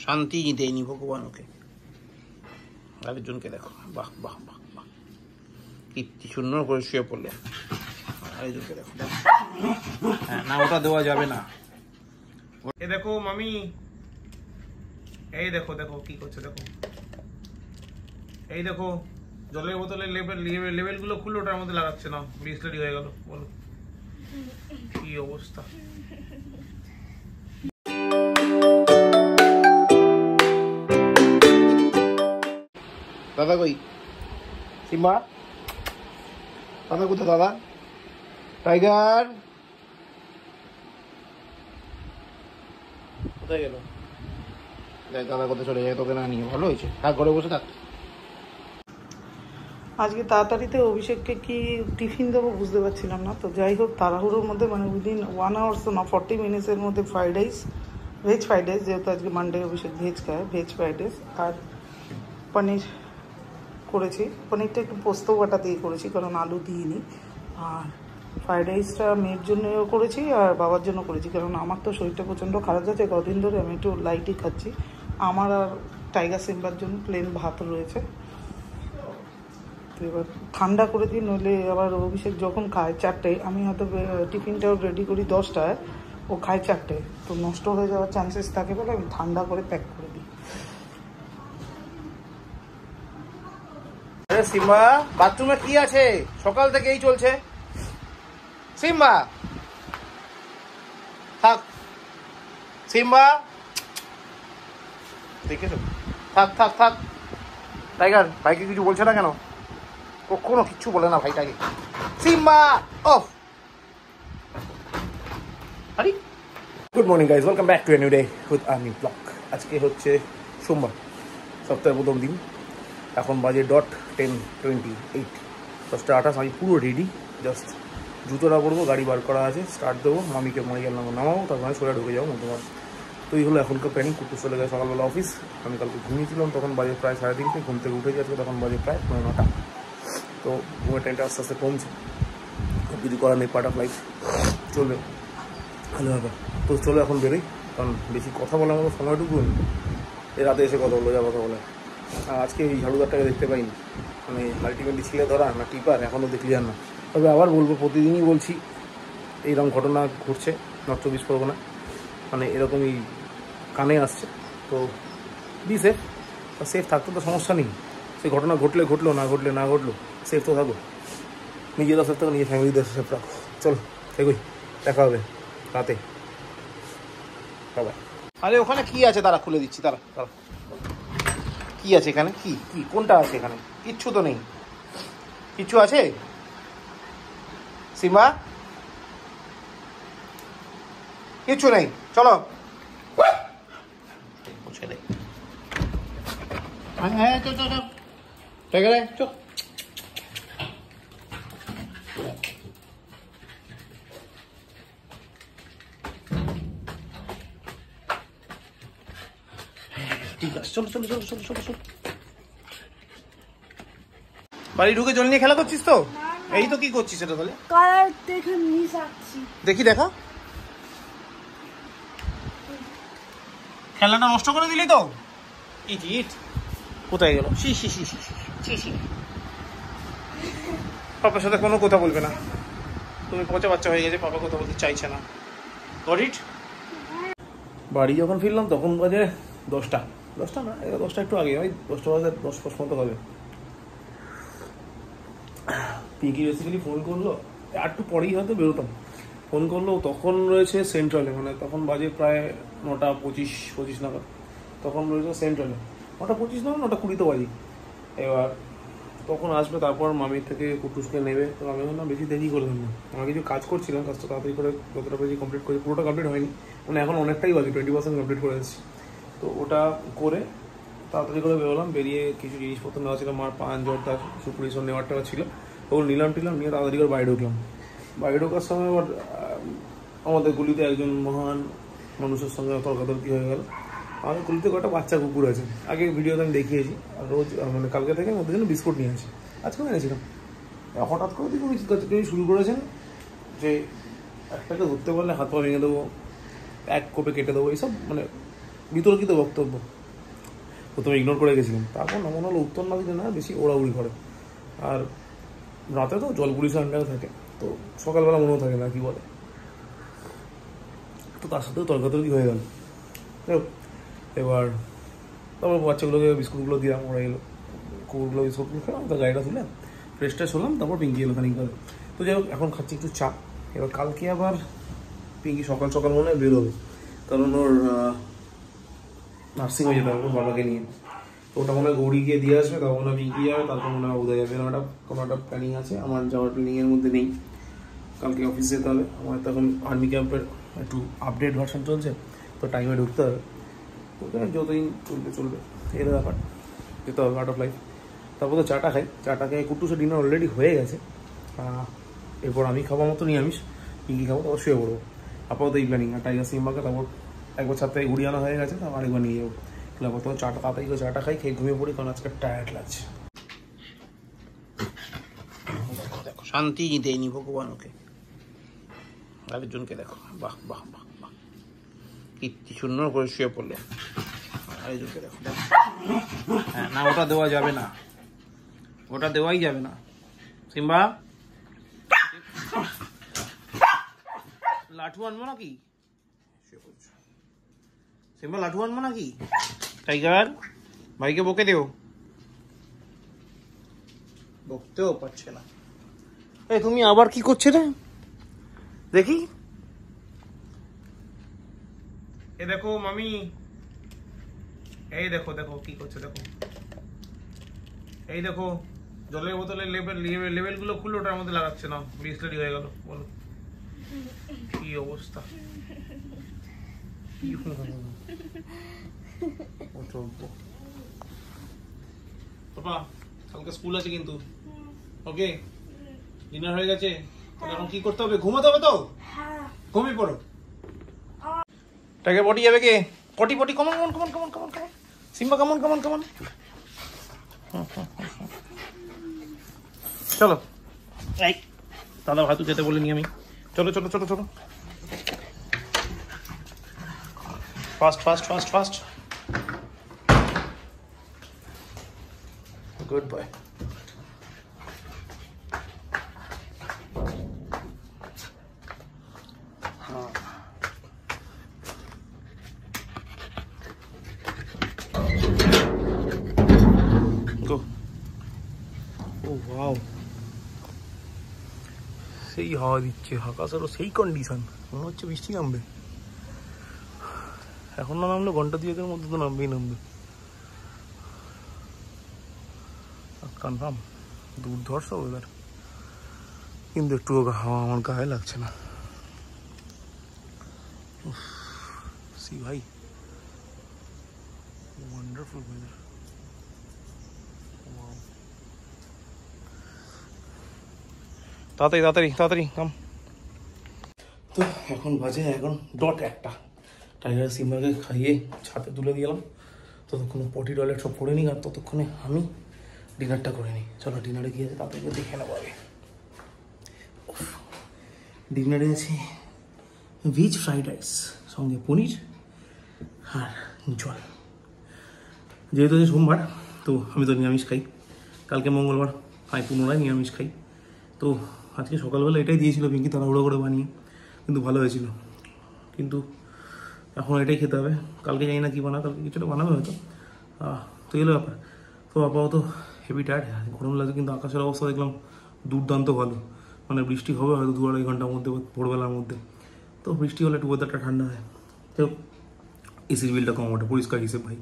শান্তি দেয়নি ভগবান ওকে। আরেকজনকে দেখো, বাহ বাহ বাহ বাহ, কি সুন্দর করে শুয়ে পড়লো। আরেকজনকে দেখো, হ্যাঁ না ওটা দেওয়া যাবে না। এ দেখো মামি, এই দেখো দেখো কি করছে দেখো, এই দেখো জলের বোতলের লেভেল গুলো খুললো, ওটার মধ্যে লাগাচ্ছে না, বিসলারি হয়ে গেল। বলো কি অবস্থা। দাদা কই? সিম্বা দাদা কোথায়? দাদা টাইগার কোথায় গেল? দাদা কোথায় চলে যায়? তোকে না নিয়ে ভালো হয়েছে, থাক ঘরে বসে থাক। আজকে তাড়াতাড়িতে অভিষেককে কি টিফিন দেবো বুঝতে পারছিলাম না, তো যাই হোক তাড়াহুড়োর মধ্যে মানে উইদিন 1 আওয়ার্স তো না 40 মিনিটসের মধ্যে fried rice, veg fried rice, যেহেতু আজকে মানডে অভিষেক ভেজ খায়, ভেজ ফ্রাইড রাইস আর পনির করেছি। পনিরটা একটু পোস্ত বাটা দিয়ে করেছি কারণ আলু দিইনি। আর ফ্রাইড রাইসটা মেয়ের জন্যও করেছি আর বাবার জন্য করেছি, কারণ আমার তো শরীরটা প্রচণ্ড খারাপ যাচ্ছে কদিন ধরে, আমি একটু লাইটই খাচ্ছি। আমার আর টাইগার সিম্বার জন্য প্লেন ভাত রয়েছে। তো এবার ঠান্ডা করে দিই, নইলে আবার অভিষেক যখন খায় 4টায়, আমি হয়তো টিফিনটাও রেডি করি 10টায়, ও খায় 4টায়, তো নষ্ট হয়ে যাওয়ার চান্সেস থাকে বলে আমি ঠান্ডা করে প্যাক করে দিই। সিম্বা বাথরুমে কি আছে? সকাল থেকে এই চলছে। সিম্বা থাক, সিম্বা দেখেছো, থাক থাক থাক। টাইগার ভাইকে কিছু বলছে না কেন? কখনো কিচ্ছু বলে না ভাইটাকে। Simba off. আরে good morning guys, welcome back to a new day with army blog. আজকে হচ্ছে সোমবার, সপ্তাহের প্রথম দিন। এখন বাজে .10:28, 10:28। আমি পুরো রেডি, জাস্ট জুতোটা পরবো, গাড়ি বার করা আছে, স্টার্ট দেবো, মামিকে নামাবো, তারপরে সোজা ঢুকে যাবো মধ্যবার। তো এই হলো এখনকার প্ল্যানিং। কুকুর চলে গেছে সকালবেলা অফিস, আমি কালকে ঘুমিয়েছিলাম, তখন বাজে প্রায় 3:30, ঘুম থেকে উঠে যাচ্ছে তখন বাজে প্রায় 9:30। তো ঘুমের টাইমটা আস্তে আস্তে কমছে, কিছু করার নেই, পার্ট অফ লাইফ, চলবে ভালো হবে। তো চলো এখন বেরোই, কারণ বেশি কথা বলার মতো সময়টুকু নেই। এই রাতে এসে কথা বললো, যা কথা বলে। আজকে এই ঝাড়ুদারটাকে দেখতে পাইনি, মানে আলটিমেটলি ছিলে ধরা না টিপার এখনও দেখলি আর না। তবে আবার বলবো, প্রতিদিনই বলছি এইরকম ঘটনা ঘটছে নর্থ চব্বিশ পরগনা, মানে এরকমই কানে আসছে। তো বি সেফ, সেফ থাকতে তো সমস্যা নেই, সেই ঘটনা ঘটলে ঘটলো, না ঘটলে না ঘটলো, সেফ তো থাকো, নিজেরা সেফ থাকো, নিজের ফ্যামিলিদের সেফ রাখো। চলো এগোই, দেখা হবে রাতে, বাবাই। আরে ওখানে কি আছে তারা খুলে দিচ্ছি, তারা তারা কি আছে এখানে? কি কি কোনটা আছে এখানে? কিচ্ছু তো নেই। কিচ্ছু আছে সিম্বা? কিচ্ছু নেই, চলো। হ্যাঁ চল চল চল, চল। ঠিক আছে, চলো চলো চলো চলো চলো চলো। বাড়ি ঢুকে জল নিয়ে খেলা করছিস তো? এই তো কি করছিস এটা তাহলে? দেখি দেখা, খেলাটা নষ্ট করে দিলি তো। ইট ইট কোথায় গেল? She she she she she she. পাপার সাথে কোনো কথা বলবে না, তুমি পচা বাচ্চা হয়ে গেছে, পাপা কথা বলতে চাইছে না। Got it? বাড়ি যখন ফিরলাম তখন বাজে 10টা, 10টা না 10টা একটু আগে, ওই 10টা বাজে 10-5 মতো হবে। পিঙ্কি বেসিক্যালি ফোন করলো, আর একটু পরেই হয়তো বেরোতাম, ফোন করলো, তখন রয়েছে সেন্ট্রালে, মানে তখন বাজে প্রায় 9:25 নাগাদ, তখন রয়েছে সেন্ট্রালে। 9:25 না 9:20 তো বাজি। এবার তখন আসবে, তারপর মামির থেকে কুটুসকে নেবে। তো আমি না বেশি দেরি করলাম না, আমার কিছু কাজ করছিলাম, কাজটা তাড়াতাড়ি করে যতটা বেশি কমপ্লিট করি, পুরোটা কমপ্লিট হয়নি, মানে এখন অনেকটাই বাকি, 20% কমপ্লিট করে এসেছি। তো ওটা করে তাড়াতাড়ি করে বেরোলাম, বেরিয়ে কিছু জিনিসপত্র নেওয়া ছিল, মার পান জর্দা সুপুরিসব নেওয়ার টাকা ছিল, ওগুলো নিলাম নিয়ে তাড়াতাড়ি করে বাইরে ঢুকলাম। বাইরে ঢোকার সময় আবার আমাদের গুলিতে একজন মহান মানুষের সঙ্গে তর্কাতর্কি হয়ে গেল। আমাদের গুলিতে কয়েকটা বাচ্চা কুকুর আছে, আগে ভিডিওতে আমি দেখিয়েছি, আর রোজ মানে কালকে থেকে ওদের জন্য বিস্কুট নিয়ে আসি, আজকেও এনেছিলাম। হঠাৎ করে তিনি শুরু করেছেন যে একটাকে ধরতে পারলে হাত পা ভেঙে দেবো, এক কোপে কেটে দেবো, এইসব মানে বিতর্কিত বক্তব্য, প্রথমে ইগনোর করে গেছিলাম, তারপর না মনে হলো উত্তর না দিলে না বেশি ওড়াউড়ি করে। আর রাতে তো জল পুলিশের আন্ডারে থাকে, তো সকালবেলা মনেও থাকে না কি বলে, তো তার সাথেও তর্কাতর্কি হয়ে গেল। এবার তারপর বাচ্চাগুলোকে বিস্কুটগুলো দিলাম, ওরা এলো, কুকুরগুলো বিস্কুটগুলো খেলাম, তার গাড়িটা তুলে ফ্রেশ ট্রেশ হলাম, তারপর পিঙ্কি এলো খানিকভাবে। তো যাই হোক, এখন খাচ্ছি একটু চা। এবার কালকে আবার পিঙ্কি সকাল সকাল মনে হয় বেরোবে, কারণ ওর নার্সিংহোমে যেতে হবে বাবাকে নিয়ে। তো ওটা মনে হয় গৌরী গিয়ে দিয়ে আসবে, তখন মনে হয় পিঙ্কি যাবে, তারপর মনে হয় উদয় যাবে। কোনো একটা প্ল্যানিং আছে, আমার যাওয়ার প্ল্যানিংয়ের মধ্যে নেই। কালকে অফিস যেতে হবে, আমার তখন আর্মি ক্যাম্পের একটু আপডেট ভার্সন চলছে, তো টাইমে ঢুকতে হবে। ওখানে যতদিন চলবে এর ব্যাপার, যেতে হবে, আর্ট অফ লাইফ। তারপর তো চাটা খাই, চাটা খেয়ে কুটুসে ডিনার অলরেডি হয়ে গেছে। এরপর আমি খাবার মতো নিরামিষ, পিঙ্কি খাবো, তারপর শুয়ে পড়বো। আপাতত এই প্ল্যানিং। আর টাইগার সিম্বাকে তারপর একবার ছাদ থেকে ঘুরিয়ে আনা হয়ে গেছে, তারপর আরেকবার নিয়ে যাবো। তারপর তোমার চাটা তাড়াতাড়ি করে চাটা খাই, খেয়ে ঘুমিয়ে পড়ি, কারণ আজকে টায়ার্ড লাগছে। দেখো শান্তি দেয়নি ভগবান ওকে, আরেকজনকে দেখো, বাহ বাহ বাহ বাহ, কীর্তি সুন্দর করে শুয়ে পড়লো। আরেকজনকে দেখো, হ্যাঁ না, ওটা দেওয়া যাবে না, ওটা দেওয়াই যাবে না। সিম্বা লাঠু আনবো নাকি? সিম্বা লাঠু আনবো নাকি? টাইগার ভাইকে বকে দেও, বকতেও পারছে না। এই তুমি আবার কি করছে রে, দেখি। এ দেখো মামি, এই দেখো দেখো কি করছে, দেখো এই দেখো, জলের বোতলের লেবেল গুলো খুলে ওটার মধ্যে লাগাচ্ছে না, বিসলারি হয়ে গেল। বলো কি অবস্থা, পাপা কালকে স্কুল আছে কিন্তু, ওকে? ডিনার হয়ে গেছে, তাহলে এখন কি করতে হবে? ঘুমাতে হবে তো, ঘুমিয়ে পড়ো। টাইগার পটি যাবে কে? Potty potty, come on come on come on come on come on come on, Simba come on come on come on, চলো। এই দাদা ভাতু যেতে বলিনি আমি, চলো চলো চলো চলো, fast fast fast fast, good boy. Go. Oh wow. সেই হাওয়া দিচ্ছে, আকাশেরও সেই কন্ডিশন, মনে হচ্ছে বৃষ্টি নামবে। এখন না নামলে ঘন্টা দুয়েকের মধ্যে তো নামবেই নামবে, কনফার্ম দুর্ধর্ষ ওয়েদার। কিন্তু একটু হাওয়া আমার গায়ে লাগছে না। সি ভাই, ওয়ান্ডারফুল ওয়েদার। তাড়াতাড়ি তাড়াতাড়ি তাড়াতাড়ি কাম। তো এখন বাজে এখন ডট একটা, টাইগার সিম্বাকে খাইয়ে ছাদে তুলে দিলাম, ততক্ষণে পটি টয়লেট সব করে নিই, আর ততক্ষণে আমি ডিনারটা করে নিই। চলো ডিনারে গিয়ে তাড়াতাড়ি দেখে নেবো আগে। ডিনারে আছে ভেজ ফ্রাইড রাইস, সঙ্গে পনির আর জল। যেহেতু যে সোমবার, তো আমি তো নিরামিষ খাই, কালকে মঙ্গলবার, আমি পুনরায় নিরামিষ খাই। তো আজকে সকালবেলা এটাই দিয়েছিল পিঙ্কি, তাড়াহুড়ো করে বানিয়ে, কিন্তু ভালো হয়েছিল। কিন্তু এখন এটাই খেতে হবে, কালকে জানি না কী বানা, কালকে কিছুটা বানাবে হয়তো। তো এলো ব্যাপার। তো আপাতত হেভি টায়ার্ড, গরম লাগছে, কিন্তু আকাশের অবস্থা দেখলাম দুর্দান্ত ভালো, মানে বৃষ্টি হবে হয়তো 2-2.5 ঘন্টার মধ্যে, ভোরবেলার মধ্যে। তো বৃষ্টি হলে একটু ওয়েদারটা ঠান্ডা হয়, তো এসির বিলটা কম ওঠে, পরিষ্কার হিসেবে ভাই।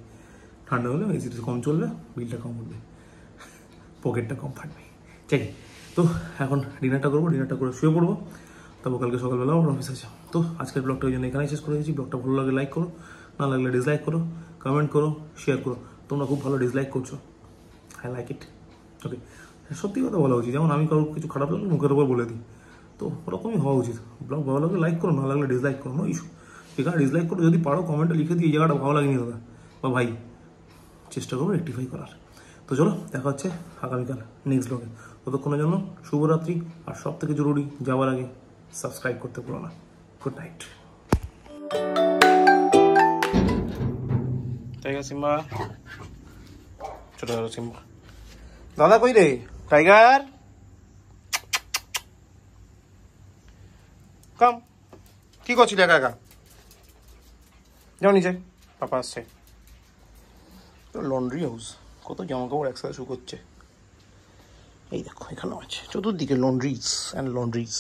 ঠান্ডা হলে এসিটা কম চলবে, বিলটা কম উঠবে, পকেটটা কম ফাটবে। চাই। তো এখন ডিনারটা করবো, ডিনারটা করে শুয়ে পড়বো, তারপর কালকে সকালবেলা আমার অফিস আছে। তো আজকের ব্লগটা ওই জন্য এখানেই শেষ করে দিয়েছি। ব্লগটা ভালো লাগলে লাইক করো, না লাগলে ডিসলাইক করো, কমেন্ট করো, শেয়ার করো। তোমরা খুব ভালো ডিসলাইক করছো, আই লাইক ইট। ওকে, সত্যি কথা বলা উচিত, যেমন আমি কারো কিছু খারাপ লাগলে মুখের উপর বলে দিই, তো ওরকমই হওয়া উচিত। ব্লগ ভালো লাগলে লাইক করো, না লাগলে ডিসলাইক করো, নো ইস্যু। এখানে ডিসলাইক করো, যদি পারো কমেন্টে লিখে দিই এই জায়গাটা ভালো লাগেনি দাদা বা ভাই, চেষ্টা করবো রেক্টিফাই করার। তো চলো দেখা হচ্ছে আগামীকাল নেক্সট ব্লগে। ততক্ষণের জন্য শুভরাত্রি, আর সব থেকে জরুরি যাওয়ার আগে সাবস্ক্রাইব করতে ভুলো না। Good night. টাইগার সিম্বা ছোট সিম্বা দাদা কই রে টাইগার কাম কি করছিস একা একা যাও নিচে পাপা আসছে লন্ড্রি হাউস কত জামা কাপড় একসাথে শুকোচ্ছে এই দেখো এখানেও আছে চতুর্দিকে লন্ড্রিজ অ্যান্ড লন্ড্রিজ